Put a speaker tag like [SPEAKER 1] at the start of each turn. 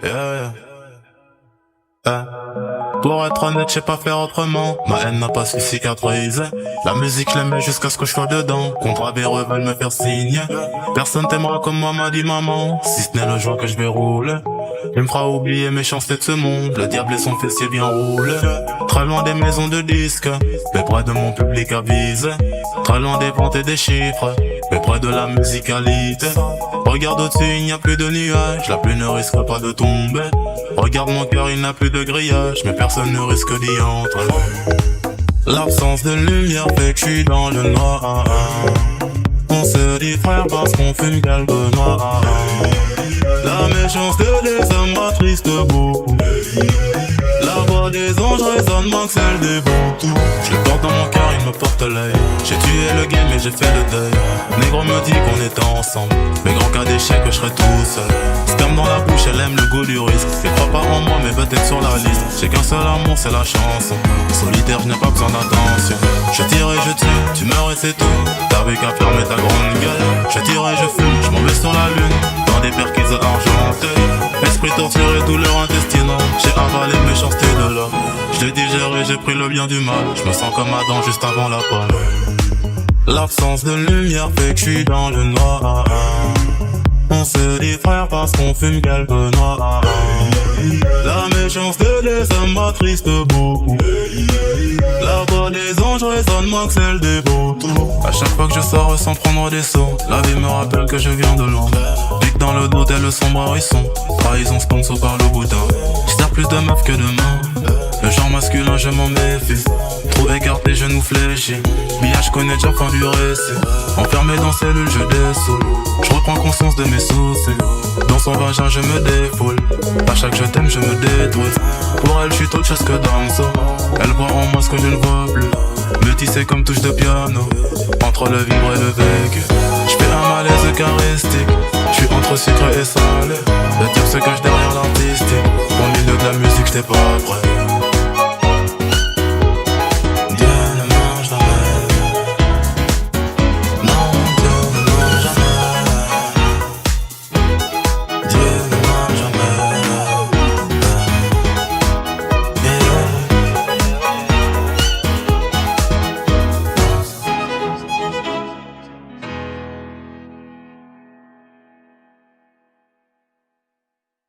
[SPEAKER 1] Yeah, yeah, yeah. Pour être honnête, je sais pas faire autrement. Ma haine n'a pas su cicatriser. La musique, je l'aimais jusqu'à ce que je sois dedans. Contrat véreux veulent me faire signe. Personne t'aimera comme moi, m'a dit maman. Si ce n'est le jour que je vais rouler. Il me fera oublier mes chances de ce monde. Le diable et son fessier bien roulé. Très loin des maisons de disques, mais près de mon public avisé. Très loin des ventes et des chiffres, mais près de la musicalité. Regarde au-dessus, il n'y a plus de nuages. La pluie ne risque pas de tomber. Regarde mon cœur, il n'a plus de grillage, mais personne ne risque d'y entrer. L'absence de lumière fait que je suis dans le noir. On se dit frère parce qu'on fume quelque noir. La méchanceté des hommes m'attriste beaucoup. La voix des anges résonne moins que celle des vautours. Je le porte dans mon cœur, il me porte l'œil. J'ai tué le game et j'ai fait le deuil. Négro me dit qu'on était ensemble, mais grand cas d'échec que je serais tout seul. Sperme dans la bouche, elle aime le goût du risque. Elle croit pas en moi mais peut-être sur la liste. J'ai qu'un seul amour, c'est la chanson. Solitaire, je n'ai pas besoin d'attention. Je tire et je tue, tu meurs et c'est tout. T'avais qu'à fermer ta grande gueule. Je tire et je fume, je m'en vais sur la lune. Dans des perquises argentées. Esprit torturé, douleur intestinale. J'ai avalé le méchanceté de l'homme. Je l'ai digéré, j'ai pris le bien du mal. Je me sens comme Adam juste avant la pomme. L'absence de lumière fait que je suis dans le noir. On se dit frère parce qu'on fume quelque noir. La méchanceté des hommes m'attriste beaucoup. La voix des anges résonne moins que celle des vautours. À chaque fois que je sors sans prendre des sauts, la vie me rappelle que je viens de loin. Pique dans le dos tel le sombre hérisson. Trahison sponsor par le boudin. J'sers plus de meufs que de mains. Le genre masculin je m'en méfie. Trop écarté, genoux fléchis. Bien je connais déjà fin du récit. Enfermé dans cellule je dessoule. Je reprends conscience de mes soucis. Dans son vagin je me défoule. À chaque je t'aime je me détruis. Pour elle je suis autre chose que Damso. Elle voit en moi ce que je ne vois plus. Métissé comme touche de piano. Entre le vivre et le vécu. J'fais un malaise eucharistique. J'suis entre sucre et salé. Le diable se cache derrière l'artistique. Au milieu de la musique j'étais pas prêt.